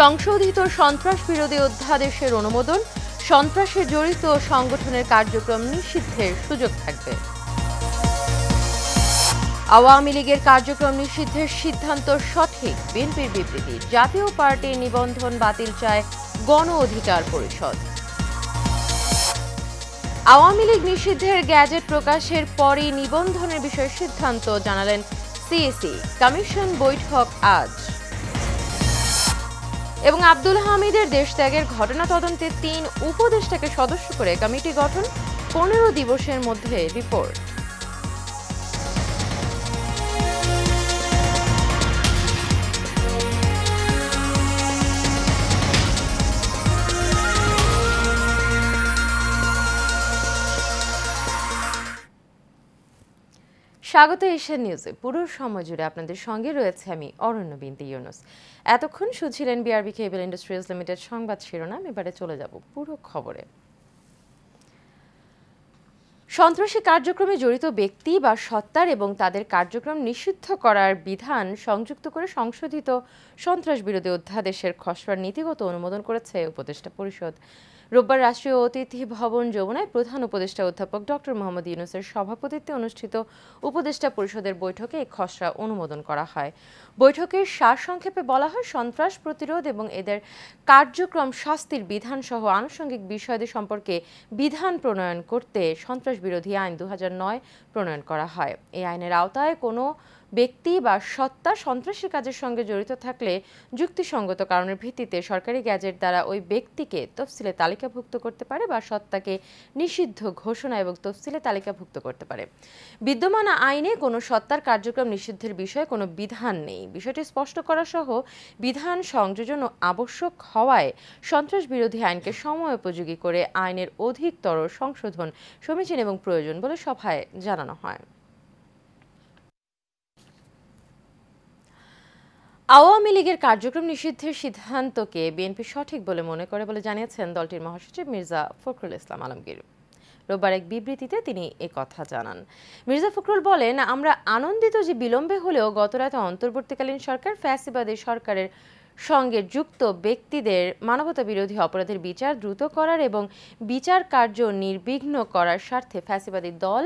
সংশোধিত সন্ত্রাস বিরোধী অধ্যাদেশের অনুমোদন, সন্ত্রাসে জড়িত সংগঠনের কার্যক্রম নিষিদ্ধের সুযোগ থাকবে। আওয়ামী লীগের কার্যক্রম নিষিদ্ধের সিদ্ধান্ত সঠিক, বিএনপির বিবৃতি। জাতীয় পার্টির নিবন্ধন বাতিল চায় গণ অধিকার পরিষদ। আওয়ামী লীগ নিষিদ্ধের গ্যাজেট প্রকাশের পরই নিবন্ধনের বিষয়ে সিদ্ধান্ত জানালেন সিইসি। কমিশন বৈঠক আজ। এবং আব্দুল হামিদের দেশত্যাগের ঘটনা তদন্তে ৩ উপদেষ্টাকে সদস্য করে কমিটি গঠন, ১৫ দিবসের মধ্যে রিপোর্ট। স্বাগত এশিয়ান নিউজে। পুরো সময় জুড়ে আপনাদের সঙ্গে রয়েছে আমি অরণ্য বিনতি ইউনুস। এতক্ষণ শুনছিলেন বিআরবি কেবল ইন্ডাস্ট্রিজ লিমিটেড সংবাদ শিরোনাম। এবারে চলে যাব পুরো খবরে। সন্ত্রাসী কার্যক্রমে জড়িত ব্যক্তি বা সত্তার এবং তাদের কার্যক্রম নিষিদ্ধ করার বিধান সংযুক্ত করে সংশোধিত সন্ত্রাস বিরোধী অধ্যাদেশের খসড়ার নীতিগত অনুমোদন করেছে উপদেষ্টা পরিষদ। রোববার রাষ্ট্রীয় অতিথি ভবন যমুনায় প্রধান উপদেষ্টা অধ্যাপক ডক্টর মোহাম্মদ ইউনূসের সভাপতিত্বে অনুষ্ঠিত উপদেষ্টা পরিষদের বৈঠকে এই খসড়া অনুমোদন করা হয়। বৈঠকের সারসংক্ষেপে বলা হয়, সন্ত্রাস প্রতিরোধ এবং এদের কার্যক্রম শাস্তির বিধান সহ আনুষঙ্গিক বিষয়াদি সম্পর্কে বিধান প্রণয়ন করতে সন্ত্রাস বিরোধী আইন ২০০৯ প্রণয়ন করা হয়। এই আইনের আওতায় কোনো ব্যক্তি বা সত্তা সন্ত্রাসী কাজের সঙ্গে জড়িত থাকলে যুক্তিসঙ্গত কারণের ভিত্তিতে সরকারি গ্যাজেট দ্বারা ওই ব্যক্তিকে তফসিলে তালিকাভুক্ত করতে পারে বা সত্তাকে নিষিদ্ধ ঘোষণা এবং তফসিলে তালিকাভুক্ত করতে পারে। বিদ্যমান আইনে কোনো সত্তার কার্যক্রম নিষিদ্ধের বিষয়ে কোনো বিধান নেই। বিষয়টি স্পষ্ট করা সহ বিধান সংযোজন আবশ্যক হওয়ায় সন্ত্রাস বিরোধী আইনকে সময়োপযোগী করে আইনের অধিকতর সংশোধন সমীচীন এবং প্রয়োজন বলে সভায় জানানো হয়। আওয়ামী লীগের কার্যক্রম নিষিদ্ধের সিদ্ধান্তকে বিএনপি সঠিক বলে মনে করে বলে জানিয়েছেন দলটির মহাসচিব মির্জা ফখরুল ইসলাম আলমগীর। রোববার এক বিবৃতিতে তিনি একথা জানান। মির্জা ফখরুল বলেন, আমরা আনন্দিত যে বিলম্বে হলেও গতরাতে অন্তর্বর্তীকালীন সরকার ফ্যাসিবাদী সরকারের সঙ্গে যুক্ত ব্যক্তিদের মানবতা বিরোধী অপরাধের বিচার দ্রুত করার এবং বিচার কার্য নির্বিঘ্ন করার স্বার্থে ফ্যাসিবাদী দল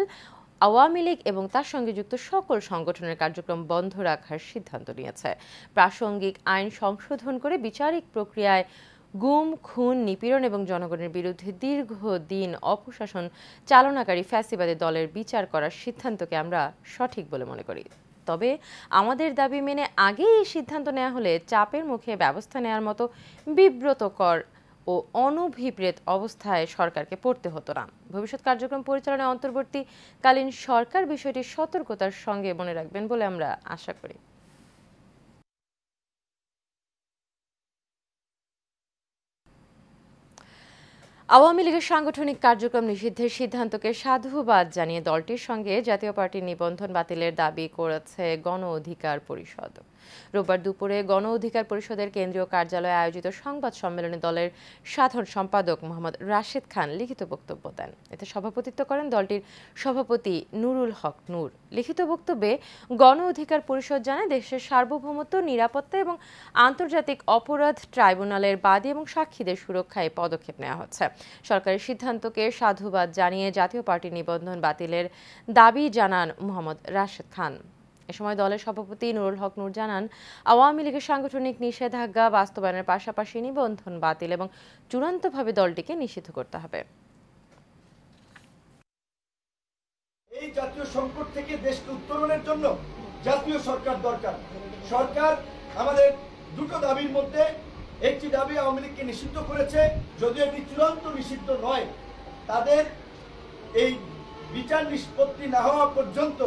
আওয়ামী লীগ এবং তার সঙ্গে যুক্ত সকল সংগঠনের কার্যক্রম বন্ধ রাখার সিদ্ধান্ত নিয়েছে। প্রাসঙ্গিক আইন সংশোধন করে বিচারিক প্রক্রিয়ায় গুম, খুন, নিপীড়ন এবং জনগণের বিরুদ্ধে দীর্ঘদিন অপশাসন চালনাকারী ফ্যাসিবাদী দলের বিচার করার সিদ্ধান্তকে আমরা সঠিক বলে মনে করি। তবে আমাদের দাবি মেনে আগেই এই সিদ্ধান্ত নেওয়া হলে চাপের মুখে ব্যবস্থা নেওয়ার মতো বিব্রতকর ও অনভিপ্রেত অবস্থায় সরকারকে পড়তে হতো না। ভবিষ্যৎ কার্যক্রম পরিচালনায় অন্তর্বর্তীকালীন সরকার বিষয়টি সতর্কতার সঙ্গে মনে রাখবেন বলে আমরা আশা করি। আওয়ামী লীগের সাংগঠনিক কার্যক্রম নিষিদ্ধের সিদ্ধান্তকে সাধুবাদ জানিয়ে দলটির সঙ্গে জাতীয় পার্টির নিবন্ধন বাতিলের দাবি করেছে গণ অধিকার পরিষদ। রোববার দুপুরে গণ অধিকার পরিষদের কেন্দ্রীয় কার্যালয়ে আয়োজিত সংবাদ সম্মেলনে দলের সাধারণ সম্পাদক মোহাম্মদ রাশেদ খান লিখিত বক্তব্য দেন। এতে সভাপতিত্ব করেন দলটির সভাপতি নুরুল হক নূর। লিখিত বক্তব্যে গণ অধিকার পরিষদ জানায়, দেশের সার্বভৌমত্ব, নিরাপত্তা এবং আন্তর্জাতিক অপরাধ ট্রাইব্যুনালের বাদী এবং সাক্ষীদের সুরক্ষায় পদক্ষেপ নেওয়া হচ্ছে। সরকারের সিদ্ধান্তকে সাধুবাদ জানিয়ে জাতীয় পার্টির নিবন্ধন বাতিলের দাবি জানান মোহাম্মদ রাশেদ খান। এ সময় দলের সভাপতি নুরুল হক নূর জানান, আওয়ামী লীগের সাংগঠনিক নিষেধাজ্ঞা বাস্তবায়নের পাশাপাশি নিবন্ধন বাতিল এবং চূড়ান্তভাবে দলটিকে নিষিদ্ধ করতে হবে। এই জাতীয় সংকট থেকে দেশকে উত্তরণের জন্য জাতীয় সরকার দরকার। সরকার আমাদের দুটো দাবির মধ্যে একটি দাবি আওয়ামী লীগকে নিষিদ্ধ করেছে, যদিও এটি চূড়ান্ত নিষিদ্ধ নয়। তাদের এই বিচার নিষ্পত্তি না হওয়া পর্যন্ত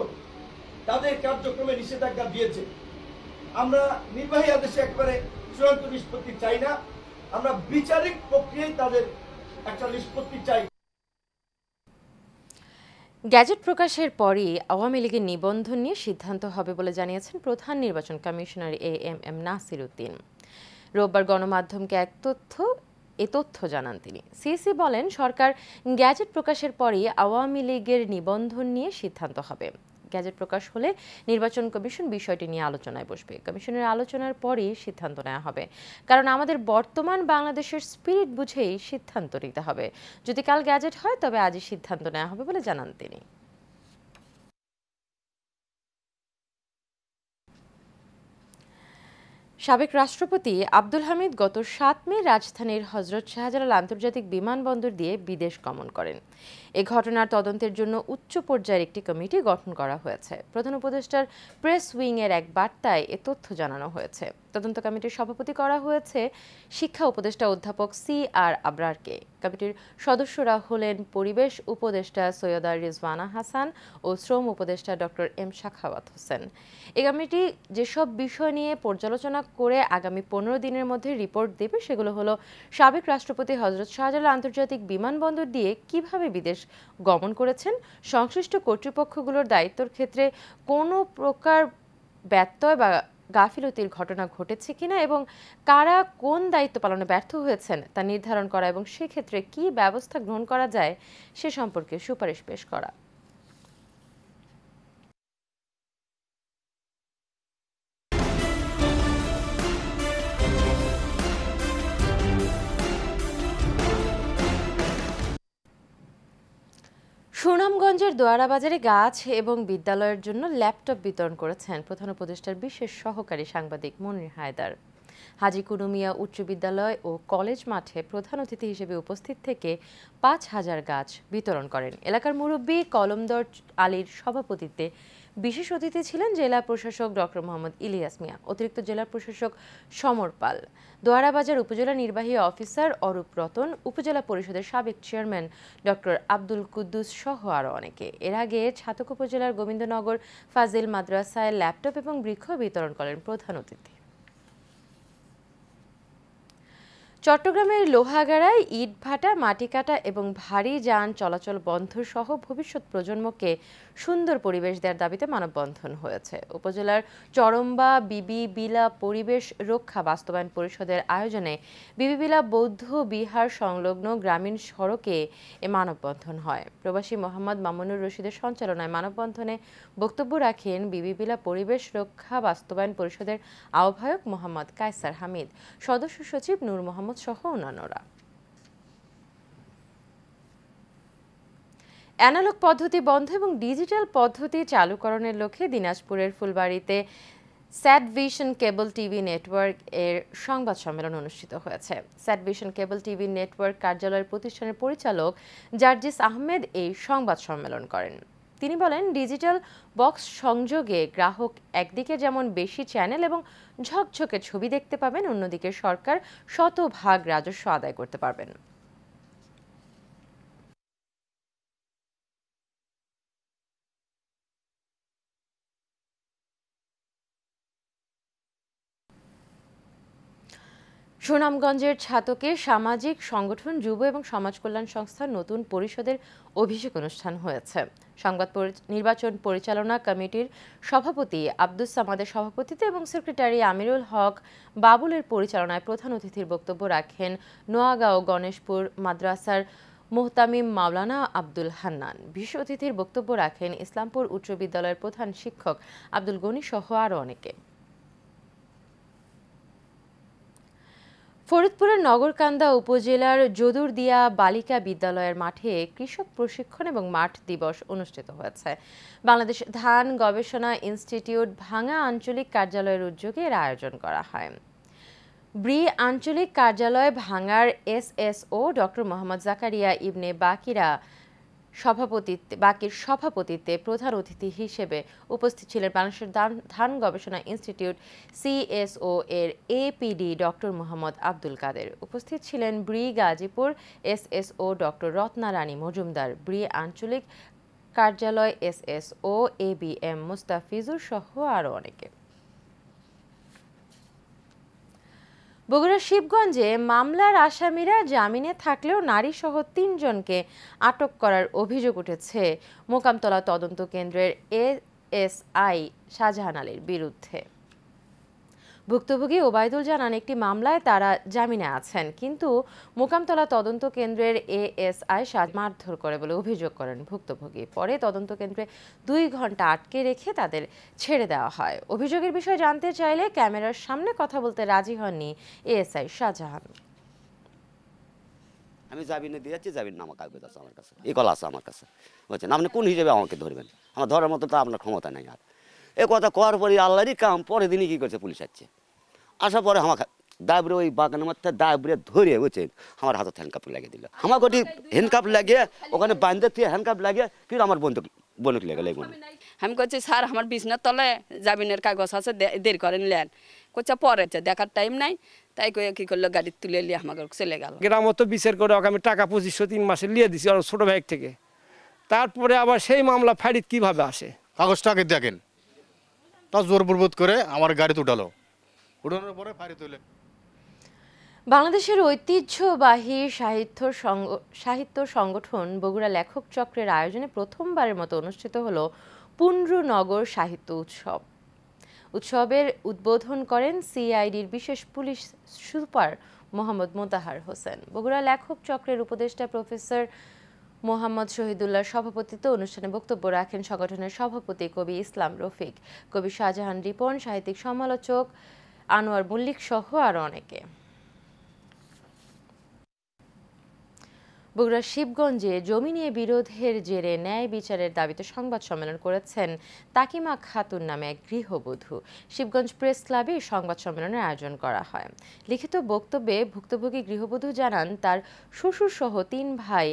তাদের কার্যক্রমে নিষেধাজ্ঞা দিয়েছে। আমরা নির্বাহী আদেশে একবারে চূড়ান্ত নিষ্পত্তি চাই না, আমরা বিচারিক প্রক্রিয়ায় তাদের একটা নিষ্পত্তি চাই। গ্যাজেট প্রকাশের পরই আওয়ামী লীগের নিবন্ধন নিয়ে সিদ্ধান্ত হবে বলে জানিয়েছেন প্রধান নির্বাচন কমিশনার এএমএম নাসির উদ্দিন। রোববার গণমাধ্যমকে এ তথ্য জানান তিনি। সিইসি বলেন, সরকার গ্যাজেট প্রকাশের পরই আওয়ামী লীগের নিবন্ধন নিয়ে সিদ্ধান্ত হবে। গ্যাজেট প্রকাশ হলে নির্বাচন কমিশন বিষয়টি নিয়ে আলোচনায় বসবে। কমিশনের আলোচনার পরই সিদ্ধান্ত নেওয়া হবে, কারণ আমাদের বর্তমান বাংলাদেশের স্পিরিট বুঝেই সিদ্ধান্ত নিতে হবে। যদি কাল গ্যাজেট হয় তবে আজই সিদ্ধান্ত নেওয়া হবে বলে জানান তিনি। সাবেক রাষ্ট্রপতি আব্দুল হামিদ গত ৭ মে রাজধানীর হজরত শাহজালাল আন্তর্জাতিক বিমানবন্দর দিয়ে বিদেশ গমন করেন। এ ঘটনার তদন্তের জন্য উচ্চ পর্যায়ের একটি কমিটি গঠন করা হয়েছে। প্রধান উপদেষ্টার প্রেস উইংয়ের এক বার্তায় এ তথ্য জানানো হয়েছে। তদন্ত কমিটির সভাপতি করা হয়েছে শিক্ষা উপদেষ্টা অধ্যাপক CR আবরারকে। কমিটির সদস্যরা হলেন পরিবেশ উপদেষ্টা সৈয়দা রিজওয়ানা হাসান ও শ্রম উপদেষ্টা ডক্টর M সাখাওয়াত হোসেন। এই কমিটি যেসব বিষয় নিয়ে পর্যালোচনা করে আগামী 15 দিনের মধ্যে রিপোর্ট দেবে সেগুলো হলো সাবেক রাষ্ট্রপতি হজরত শাহজালাল আন্তর্জাতিক বিমানবন্দর দিয়ে কিভাবে বিদেশ গমন করেছেন, সংশ্লিষ্ট কর্তৃপক্ষগুলোর দায়িত্বের ক্ষেত্রে কোনো প্রকার ব্যত্যয় বা গাফিলতির ঘটনা ঘটেছে কিনা এবং কারা কোন দায়িত্ব পালনে ব্যর্থ হয়েছেন তা নির্ধারণ করা এবং সেক্ষেত্রে কী ব্যবস্থা গ্রহণ করা যায় সে সম্পর্কে সুপারিশ পেশ করা। সুনামগঞ্জের দোয়ারা বাজারে গাছ এবং বিদ্যালয়ের জন্য ল্যাপটপ বিতরণ করেছেন প্রধান উপদেষ্টার বিশেষ সহকারী সাংবাদিক মনির হায়দার। হাজী কুনুমিয়া উচ্চ বিদ্যালয় ও কলেজ মাঠে প্রধান অতিথি হিসেবে উপস্থিত থেকে ৫,০০০ গাছ বিতরণ করেন। এলাকার মুরব্বী কলমদর আলীর সভাপতিত্বে বিশেষ অতিথি ছিলেন জেলা প্রশাসক ডক্টর মোহাম্মদ ইলিয়াস মিয়া, অতিরিক্ত জেলা প্রশাসক সমর পাল, দোয়ারা বাজার উপজেলা নির্বাহী অফিসার অরূপ রতন, উপজেলা পরিষদের সাবেক চেয়ারম্যান ডক্টর আব্দুল কুদ্দুস সহ আরও অনেকে। এর আগে ছাতক উপজেলার গোবিন্দনগর ফাজিল মাদ্রাসায় ল্যাপটপ এবং বৃক্ষ বিতরণ করেন প্রধান অতিথি। চট্টগ্রামের লোহাগাড়ায় ইট ভাটা, মাটি কাটা এবং ভারী যান চলাচল বন্ধ সহ ভবিষ্যৎ প্রজন্মকে সুন্দর পরিবেশ দেওয়ার দাবিতে মানববন্ধন হয়েছে। উপজেলার চরম্বা বিবি বিলা পরিবেশ রক্ষা বাস্তবায়ন পরিষদের আয়োজনে বিবি বিলা বৌদ্ধ বিহার সংলগ্ন গ্রামীণ সড়কে এ মানববন্ধন হয়। প্রবাসী মোহাম্মদ মামুনুর রশিদের সঞ্চালনায় মানববন্ধনে বক্তব্য রাখেন বিবি বিলা পরিবেশ রক্ষা বাস্তবায়ন পরিষদের আহ্বায়ক মোহাম্মদ কায়সার হামিদ, সদস্য সচিব নূর মোহাম্মদ সহ অন্যান্যরা। অ্যানালগ পদ্ধতি বন্ধ এবং ডিজিটাল পদ্ধতি চালুকরণের লক্ষ্যে দিনাজপুরের ফুলবাড়ীতে স্যাটভিশন কেবল টিভি নেটওয়ার্ক এর সংবাদ সম্মেলন অনুষ্ঠিত হয়েছে। স্যাটভিশন কেবল টিভি নেটওয়ার্ক কার্যালয়ের প্রতিষ্ঠানের পরিচালক জার্জিস আহমেদ এই সংবাদ সম্মেলন করেন। তিনি বলেন, ডিজিটাল বক্স সংযোগে গ্রাহক একদিকে যেমন বেশি চ্যানেল এবং ঝকঝকে ছবি দেখতে পাবেন, অন্যদিকে সরকার শতভাগ রাজস্ব আদায় করতে পারবেন। সুনামগঞ্জের ছাতকে সামাজিক সংগঠন যুব এবং সমাজ কল্যাণ সংস্থার নতুন পরিষদের অভিষেক অনুষ্ঠান হয়েছে। নির্বাচন পরিচালনা কমিটির সভাপতি আব্দুস সামাদের সভাপতিত্বে এবং সেক্রেটারি আমিরুল হক বাবুলের পরিচালনায় প্রধান অতিথির বক্তব্য রাখেন নোয়াগাঁও গণেশপুর মাদ্রাসার মোহতামিম মাওলানা আব্দুল হান্নান। বিশেষ অতিথির বক্তব্য রাখেন ইসলামপুর উচ্চ বিদ্যালয়ের প্রধান শিক্ষক আব্দুল গনি সহ আরও অনেকে। ফরিদপুরের নগরকান্দা উপজেলার যদুরদিয়া বালিকা বিদ্যালয়ের মাঠে কৃষক প্রশিক্ষণ এবং মাঠ দিবস অনুষ্ঠিত হয়েছে। বাংলাদেশ ধান গবেষণা ইনস্টিটিউট ভাঙ্গা আঞ্চলিক কার্যালয়ের উদ্যোগে এর আয়োজন করা হয়। ব্রি আঞ্চলিক কার্যালয় ভাঙ্গার SSO ডক্টর মোহাম্মদ জাকারিয়া ইবনে বাকির সভাপতিত্বে প্রধান অতিথি হিসেবে উপস্থিত ছিলেন বাংলাদেশের ধান গবেষণা ইনস্টিটিউট CSO এর APD ডক্টর মোহাম্মদ আব্দুল কাদের। উপস্থিত ছিলেন ব্রি গাজীপুর SSO ডক্টর রত্না রানী মজুমদার, ব্রি আঞ্চলিক কার্যালয় SSO ABM মুস্তাফিজুর সহ আরও অনেকে। বগুড়ার শিবগঞ্জে মামলার আসামিরা জামিনে থাকলেও নারীসহ ৩ জনকে আটক করার অভিযোগ উঠেছে মোকামতলা তদন্ত কেন্দ্রের ASI শাহজাহান আলীর বিরুদ্ধে। ভুক্তভোগী ওবায়দুল জানান, একটি মামলায় তারা জামিনে আছেন, কিন্তু মোকামতলা তদন্ত কেন্দ্রের এএসআই মারধর করে বলে অভিযোগ করেন ভুক্তভোগী। পরে তদন্ত কেন্দ্রে 2 ঘন্টা আটকে রেখে তাদের ছেড়ে দেওয়া হয়। অভিযোগের বিষয়ে জানতে চাইলে ক্যামেরার সামনে কথা বলতে রাজি হননি এএসআই শাহজাহান। আমি জামিনে দিয়েছি, জামিন নামা কাগজ আছে আমার কাছে, এই কল আছে আমার কাছে, বুঝছেন? আপনি কোন হিসেবে আমাকে ধরবেন? আমার ধরার মতো তো আপনার ক্ষমতা নেই। আর এ কথা করার পরে আল্লাহরই কাম। পরের দিনই কী করছে, পুলিশ আসছে, আসার পরে আমাকে দাবরে ওই বাগানের মধ্যে দাবরে ধরে, বুঝছেন, আমার হাতে হ্যান্ডকাপ লাগিয়ে দিল। আমার গোটি হ্যান্ডকাপ লাগিয়ে ওখানে বান্ধে দিয়ে হ্যান্ডকাপ লাগিয়ে ফির আমার বন্দুক লেগে লেগে। আমি করছি, স্যার আমার বিছনার তলে জামিনের কাগজ আছে, দেরি করে নিলেন। করছে পরে দেখার টাইম নাই, তাই কয়ে কি করলো, গাড়ি তুলে নিয়ে আমাকে চলে গেল। গ্রামও তো বিচার করে ওকে আমি টাকা 2500 3 মাসে নিয়ে দিছি আর ছোট ভাই থেকে। তারপরে আবার সেই মামলা ফাইট কিভাবে আসে? কাগজটা আগে দেখেন, তা জোরপূর্বক করে আমার গাড়িতে উঠালো, উঠানোর পরে ফাইট তুলে। বাংলাদেশের ঐতিহ্যবাহী সাহিত্য সংগঠন বগুড়া লেখক চক্রের আয়োজনে প্রথমবারের মতো অনুষ্ঠিত হলো পুন্ড্রনগর সাহিত্য উৎসব। উৎসবের উদ্বোধন করেন সিআইডির বিশেষ পুলিশ সুপার মোহাম্মদ মোতাহার হোসেন। বগুড়া লেখক চক্রের উপদেষ্টা প্রফেসর মোহাম্মদ শহীদুল্লাহর সভাপতিত্বে অনুষ্ঠানে বক্তব্য রাখেন সংগঠনের সভাপতি কবি ইসলাম রফিক, কবি শাহজাহান রিপন, সাহিত্যিক সমালোচক আনোয়ার মল্লিক সহ আরও অনেকে। বগুড়ার শিবগঞ্জে জমি নিয়ে বিরোধের জেরে ন্যায় বিচারের দাবিতে সংবাদ সম্মেলন করেছেন তাকিমা খাতুন নামে এক গৃহবধূ। শিবগঞ্জ প্রেস ক্লাবে সংবাদ সম্মেলনের আয়োজন করা হয়। লিখিত বক্তব্যে ভুক্তভোগী গৃহবধূ জানান, তার শ্বশুর সহ 3 ভাই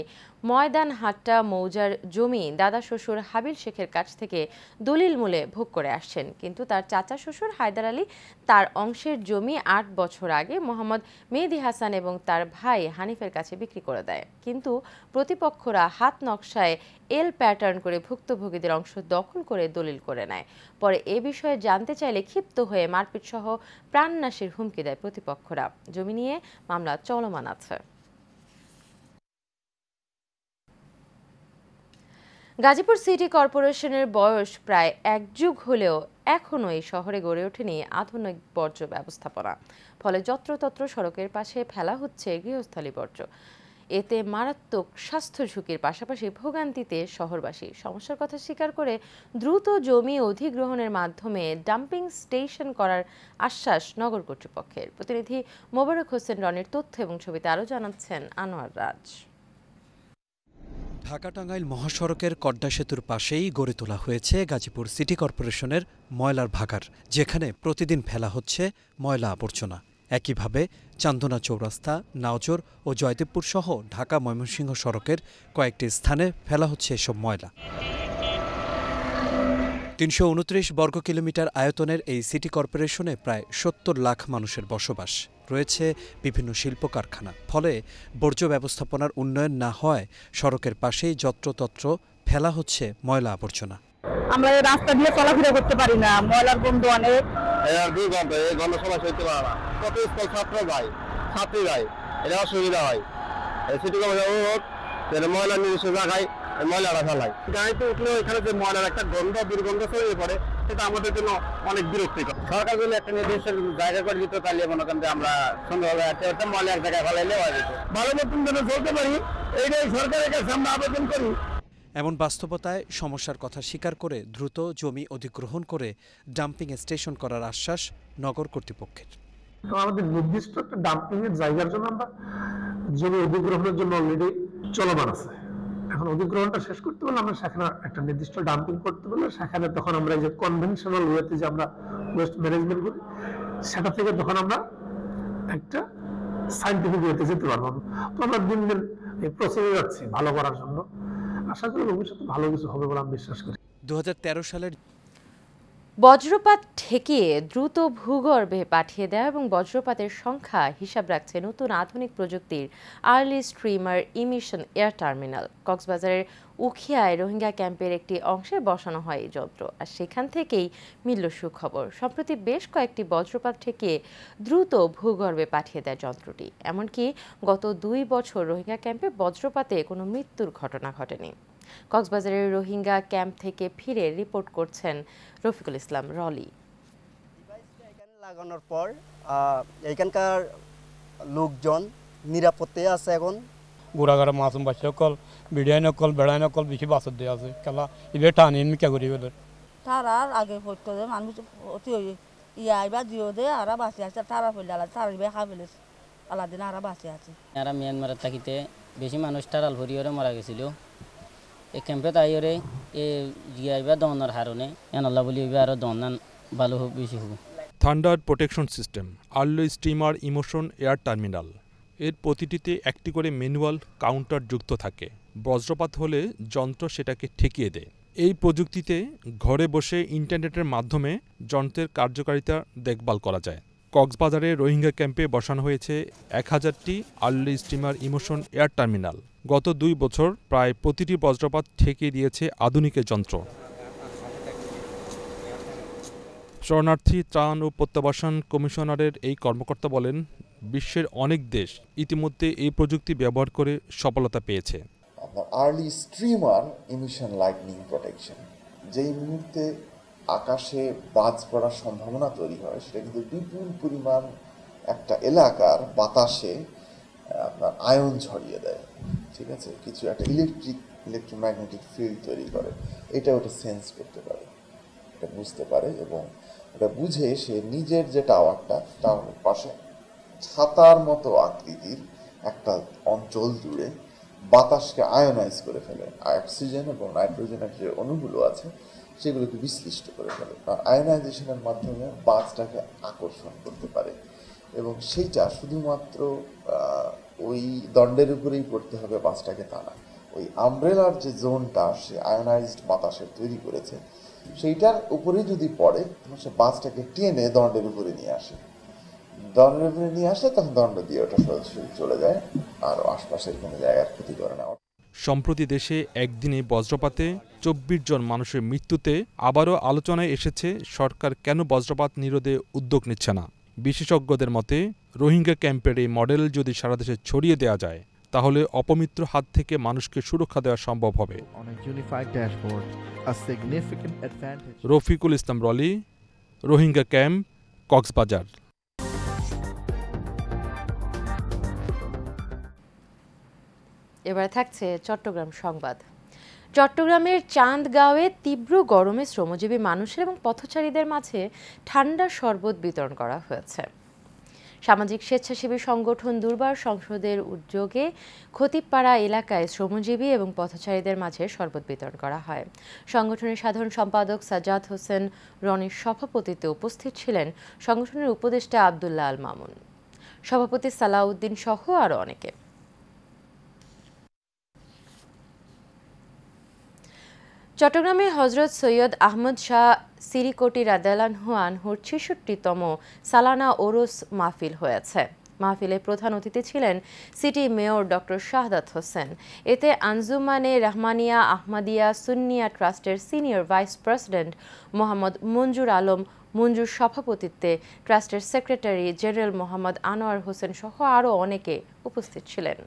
ময়দানহাট্টা মৌজার জমি দাদা শ্বশুর হাবিল শেখের কাছ থেকে দলিল মূলে ভোগ করে আসছেন, কিন্তু তার চাচা শ্বশুর হায়দার আলী তার অংশের জমি 8 বছর আগে মোহাম্মদ মেহেদি হাসান এবং তার ভাই হানিফের কাছে বিক্রি করে দেয়। কিন্তু প্রতিপক্ষরা হাত নকশায় এল প্যাটার্ন করে ভুক্তভোগীদের অংশ দখল করে দলিল করে নেয়। পরে এ বিষয়ে জানতে চাইলে ক্ষিপ্ত হয়ে মারপিট সহ প্রাণনাশের হুমকি দেয় প্রতিপক্ষরা। জমি নিয়ে মামলা চলমান আছে। গাজীপুর সিটি কর্পোরেশনের বয়স প্রায় 1 যুগ হলেও এখনও এই শহরে গড়ে ওঠেনি আধুনিক বর্জ্য ব্যবস্থাপনা। ফলে যত্রতত্র সড়কের পাশে ফেলা হচ্ছে গৃহস্থলী বর্জ্য। এতে মারাত্মক স্বাস্থ্য ঝুঁকির পাশাপাশি ভোগান্তিতে শহরবাসী। সমস্যার কথা স্বীকার করে দ্রুত জমি অধিগ্রহণের মাধ্যমে ডাম্পিং স্টেশন করার আশ্বাস নগর কর্তৃপক্ষের। প্রতিনিধি মোবারক হোসেন রনির তথ্য এবং ছবিতে আরও জানাচ্ছেন আনোয়ার রাজ। ঢাকা টাঙ্গাইল মহাসড়কের কড্ডা সেতুর পাশেই গড়ে তোলা হয়েছে গাজীপুর সিটি কর্পোরেশনের ময়লার ভাগার, যেখানে প্রতিদিন ফেলা হচ্ছে ময়লা আবর্জনা। একইভাবে চান্দনা চৌরাস্তা, নাওজর ও জয়দেবপুর সহ ঢাকা ময়মনসিংহ সড়কের কয়েকটি স্থানে ফেলা হচ্ছে এসব ময়লা। 329 বর্গ কিলোমিটার আয়তনের এই সিটি কর্পোরেশনে প্রায় 70 লাখ মানুষের বসবাস। রয়েছে বিভিন্ন শিল্প কারখানা। ফলে বর্জ্য ব্যবস্থাপনার উন্নয়ন না হওয়ায় সড়কের পাশেই যত্রতত্র ফেলা হচ্ছে ময়লা আবর্জনা। আমরা এই রাস্তা দিয়ে চলাফেরা করতে পারি না, ময়লার গন্ধ অনেক। দুর্গন্ধ, এই গন্ধ সবাই সইতে পারে না। কত স্কুল ছাত্র যায়, ছাত্রী যায়, এটা অসুবিধা হয়। সিটি কর্পোরেশন ময়লা নিজস্ব জায়গায় ময়লাটা ফেলায়। গাড়িতে উঠলে এখানে যে ময়লার একটা গন্ধ, দুর্গন্ধ ছড়িয়ে পড়ে, সেটা আমাদের জন্য অনেক বিরক্তিকর। সরকার যদি একটা নির্দিষ্ট জায়গা করে দিত, তাহলে মনে করেন যে আমরা সুন্দরভাবে ময়লা এক জায়গায় ফেলাইলে হয়ে যেত। ভালো মতন যেন চলতে পারি, এইটাই সরকারের কাছে আমরা আবেদন করি। এমন বাস্তবতায় সমস্যার কথা স্বীকার করে দ্রুত জমি অধিগ্রহণ করে ডাম্পিং স্টেশন করার আশ্বাস নগর কর্তৃপক্ষের। আমাদের নির্দিষ্ট একটা ডাম্পিং এর জায়গার জন্য আমরা জমি অধিগ্রহণের জন্য অলরেডি চলমান আছে। এখন অধিগ্রহণটা শেষ করতে পারলে আমরা সেখানে একটা নির্দিষ্ট ডাম্পিং করতে পারলে সেখানে তখন আমরা যে কনভেনশনাল ওয়েতে যে আমরা ওয়েস্ট ম্যানেজমেন্ট করি, সেটা থেকে তখন আমরা একটা সায়েন্টিফিক ওয়েতে যেতে পারবো। তো আমরা দিন দিন এই প্রসেসে যাচ্ছি ভালো করার জন্য। আশা করি ভবিষ্যতে ভালো কিছু হবে বলে আমি বিশ্বাস করি। 2013 সালের বজ্রপাত ঠেকিয়ে দ্রুত ভূগর্ভে পাঠিয়ে দেওয়া এবং বজ্রপাতের সংখ্যা হিসাব রাখছে নতুন আধুনিক প্রযুক্তির early streamer emission air terminal. কক্সবাজারের উখিয়ায় রোহিঙ্গা ক্যাম্পের একটি অংশে বসানো হয় এই যন্ত্র, আর সেখান থেকেই মিলল সুখবর। সম্প্রতি বেশ কয়েকটি বজ্রপাত ঠেকিয়ে দ্রুত ভূগর্ভে পাঠিয়ে দেয় যন্ত্রটি। এমনকি গত 2 বছর রোহিঙ্গা ক্যাম্পে বজ্রপাতে কোনো মৃত্যুর ঘটনা ঘটেনি। কক্সবাজারের রোহিঙ্গা ক্যাম্প থেকে ফিরে রিপোর্ট করছেন রফিকুল ইসলাম রলি। লাগানোর পর এখানকার লোকজন নিরাপত্তায় আছে এখন গোড়াগাড়া মাসুম বাচ্চা অকল বিড়াই নকল বেড়াই নকল বেশি বাসত দিয়ে আছে খেলা এবার টানি মিকা করি বলে তার আর আগে পড়তো যে মানুষ অতি ইয়া এবার দিও দে আর বাঁচে আছে তারা ফেলে আলাদা তার এবার খা ফেলেছে আলাদিন আর বাঁচে আছে এরা মিয়ানমারের থাকিতে বেশি মানুষ টারাল ভরিওরে মারা গেছিল এই ক্যাম্পে তাইরে এ জিয়াইবা দনের হারণে এনাল্লা বলি আরও দনান ভালো হোক বেশি হোক। Thunder protection system, early steamer emotion air terminal, এর প্রতিটিতে একটি করে ম্যানুয়াল কাউন্টার যুক্ত থাকে। বজ্রপাত হলে যন্ত্র সেটাকে ঠেকিয়ে দেয়। এই প্রযুক্তিতে ঘরে বসে ইন্টারনেটের মাধ্যমে যন্ত্রের কার্যকারিতা দেখভাল করা যায়। কক্সবাজারে রোহিঙ্গা ক্যাম্পে বসানো হয়েছে 1000টি early steamer emotion air terminal. গত 2 বছর প্রায় প্রতিটি বজ্রপাত ঠেকিয়ে দিয়েছে আধুনিক যন্ত্র। শরণার্থী ত্রাণ ও প্রত্যাবাসন কমিশনারের এই কর্মকর্তা বলেন, বিশ্বের অনেক দেশ ইতিমধ্যে এই প্রযুক্তি ব্যবহার করে সফলতা পেয়েছে। Early streamer emission lightning protection, যেই মুহূর্তে আকাশে বাজ পড়ার সম্ভাবনা তৈরি হয়, সেটা কিন্তু বিপুল পরিমাণ একটা এলাকার বাতাসে আপনার আয়ন ছড়িয়ে দেয়, ঠিক আছে, কিছু একটা ইলেকট্রোম্যাগনেটিক ফিল্ড তৈরি করে। এটা ওটা সেন্স করতে পারে, এটা বুঝতে পারে, এবং ওটা বুঝে সে নিজের যে টাওয়ারটা, টাওয়ারের পাশে ছাতার মতো আকৃতির একটা অঞ্চল জুড়ে বাতাসকে আয়োনাইজ করে ফেলে। অক্সিজেন এবং নাইট্রোজেনের যে অণুগুলো আছে সেগুলোকে বিশ্লিষ্ট করে ফেলে। আর আয়োনাইজেশনের মাধ্যমে বাজটাকে আকর্ষণ করতে পারে, এবং সেইটা শুধুমাত্র ওই দণ্ডের উপরেই পড়তে হবে বাজটাকে তা না, ওই আমব্রেলার যে জোনটা সে আয়োনাইজড বাতাসের তৈরি করেছে সেইটার উপরে যদি পড়ে তখন সে বাজটাকে টেনে দণ্ডের উপরে নিয়ে আসে। দণ্ডের উপরে নিয়ে আসলে তখন দণ্ড দিয়ে ওটা সরাসরি চলে যায়, আর আশপাশের কোনো জায়গার ক্ষতি করে না। সম্প্রতি দেশে একদিনে বজ্রপাতে 24 জন মানুষের মৃত্যুতে আবারও আলোচনায় এসেছে সরকার কেন বজ্রপাত নিরোধে উদ্যোগ নিচ্ছে না। বিশেষজ্ঞদের মতে, রোহিঙ্গা ক্যাম্পের এই মডেল যদি সারা দেশে ছড়িয়ে দেওয়া যায় তাহলে অপমিত্র হাত থেকে মানুষকে সুরক্ষা দেওয়া সম্ভব হবে। রফিকুল ইসলাম রলি, রোহিঙ্গা ক্যাম্প, কক্সবাজার। এবার থাকছে চট্টগ্রাম সংবাদ। চট্টগ্রামের চান্দগাঁওয়ে তীব্র গরমে শ্রমজীবী মানুষের এবং পথচারীদের মাঝে ঠান্ডা শরবত বিতরণ করা হয়েছে। সামাজিক স্বেচ্ছাসেবী সংগঠন দুর্বার সংসদের উদ্যোগে খতিবপাড়া এলাকায় শ্রমজীবী এবং পথচারীদের মাঝে শরবত বিতরণ করা হয়। সংগঠনের সাধারণ সম্পাদক সাজ্জাদ হোসেন রনির সভাপতিত্বে উপস্থিত ছিলেন সংগঠনের উপদেষ্টা আব্দুল্লাহ আল মামুন, সভাপতি সালাউদ্দিন সহ আরও অনেকে। চট্টগ্রামে হজরত সৈয়দ আহমদ শাহ সিরিকোটি রাদিয়াল্লাহু আনহুর ৬৬তম সালানা ওরস মাহফিল হয়েছে। মাহফিলে প্রধান অতিথি ছিলেন city mayor doctor Shahadat Hossain. এতে আঞ্জুমানে রহমানিয়া আহমদিয়া সুন্নিয়া ট্রাস্টের সিনিয়র ভাইস প্রেসিডেন্ট মোহাম্মদ মঞ্জুর আলম মঞ্জুর সভাপতিত্বে ট্রাস্টের সেক্রেটারি জেনারেল মোহাম্মদ আনোয়ার হোসেন সহ আরও অনেকে উপস্থিত ছিলেন।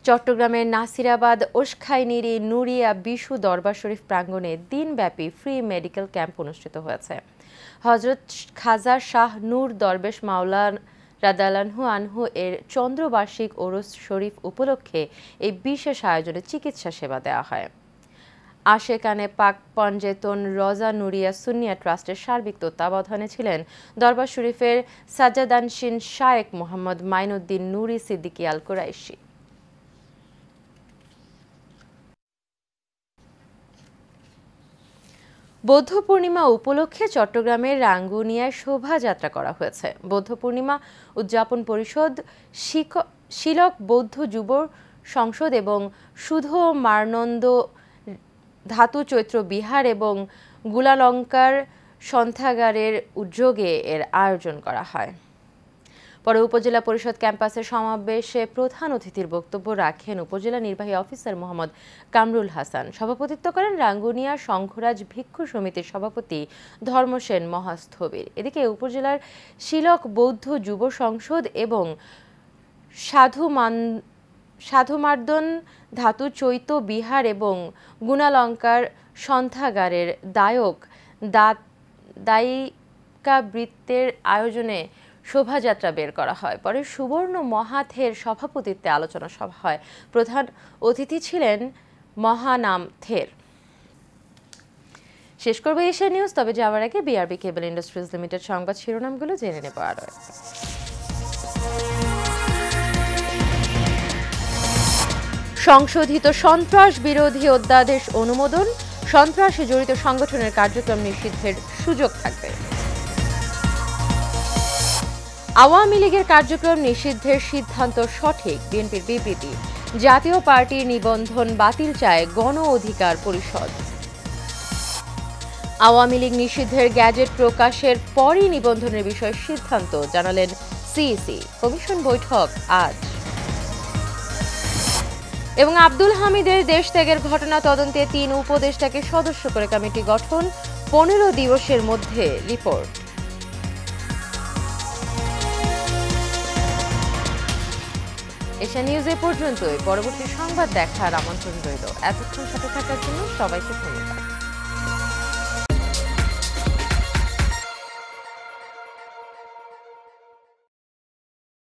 চট্টগ্রামের নাসিরাবাদ ওশখাইনিরি নুরিয়া বিশু দরবার শরীফ প্রাঙ্গণে দিনব্যাপী ফ্রি মেডিকেল ক্যাম্প অনুষ্ঠিত হয়েছে। হজরত খাজা শাহ নূর দরবেশ মাওলা রাদিয়াল্লাহু আনহু এর চন্দ্রবার্ষিক ওরস শরীফ উপলক্ষে এই বিশেষ আয়োজনে চিকিৎসা সেবা দেওয়া হয়। আশেকানে পাক পঞ্জেতন রজা নুরিয়া সুন্নিয়া ট্রাস্টের সার্বিক তত্ত্বাবধানে ছিলেন দরবার শরীফের সাজ্জাদানশীন শায়েখ মোহাম্মদ মাইনুদ্দিন নুরি সিদ্দিকী আল কুরাইশি। বৌদ্ধ পূর্ণিমা উপলক্ষে চট্টগ্রামের রাঙ্গুনিয়ায় শোভাযাত্রা করা হয়েছে। বৌদ্ধ পূর্ণিমা উদযাপন পরিষদ, শিলক বৌদ্ধ যুব সংসদ এবং সুধো মারনন্দ ধাতু চৈত্র বিহার এবং গুলালঙ্কার সন্থাগারের উদ্যোগে এর আয়োজন করা হয়। পরে উপজেলা পরিষদ ক্যাম্পাসের সমাবেশে প্রধান অতিথির বক্তব্য রাখেন উপজেলা নির্বাহী অফিসার মোহাম্মদ কামরুল হাসান। সভাপতিত্ব করেন রাঙ্গুনিয়া সংঘরাজ ভিক্ষু সমিতির সভাপতি ধর্মসেন মহাস্থবির। এদিকে উপজেলার শিলক বৌদ্ধ যুব সংসদ এবং সাধুমার্দন ধাতু চৈত বিহার এবং গুণালঙ্কার সন্থাগারের দায়িকা বৃত্তের আয়োজনে শোভাযাত্রা বের করা হয়। পরে সুবর্ণ মহাথের সভাপতিত্বে আলোচনা সভা হয়। প্রধান অতিথি ছিলেন মহানাম থের। শেষ করবো এশিয়া নিউজ, তবে যাওয়ার আগে বিআরবি কেবল ইন্ডাস্ট্রিজ লিমিটেড সংবাদ শিরোনামগুলো জেনে নেব আরো। সংশোধিত সন্ত্রাস বিরোধী অধ্যাদেশ অনুমোদন, সন্ত্রাসে জড়িত সংগঠনের কার্যক্রম নিষিদ্ধের সুযোগ থাকবে। আওয়ামী লীগের কার্যক্রম নিষিদ্ধের সিদ্ধান্ত সঠিক, বিএনপির বিবৃতি। জাতীয় পার্টির নিবন্ধন বাতিল চায় গণ অধিকার পরিষদ। আওয়ামী লীগ নিষিদ্ধের গ্যাজেট প্রকাশের পরই নিবন্ধনের বিষয়ে সিদ্ধান্ত জানালেন সিইসি। কমিশন বৈঠক আজ। এবং আব্দুল হামিদের দেশ ত্যাগের ঘটনা তদন্তে 3 উপদেষ্টাকে সদস্য করে কমিটি গঠন, 15 দিবসের মধ্যে রিপোর্ট। এশিয়া নিউজ এ পর্যন্তই। পরবর্তী সংবাদ দেখার আমন্ত্রণ রইল। এতক্ষণ সাথে থাকার জন্য সবাইকে ধন্যবাদ।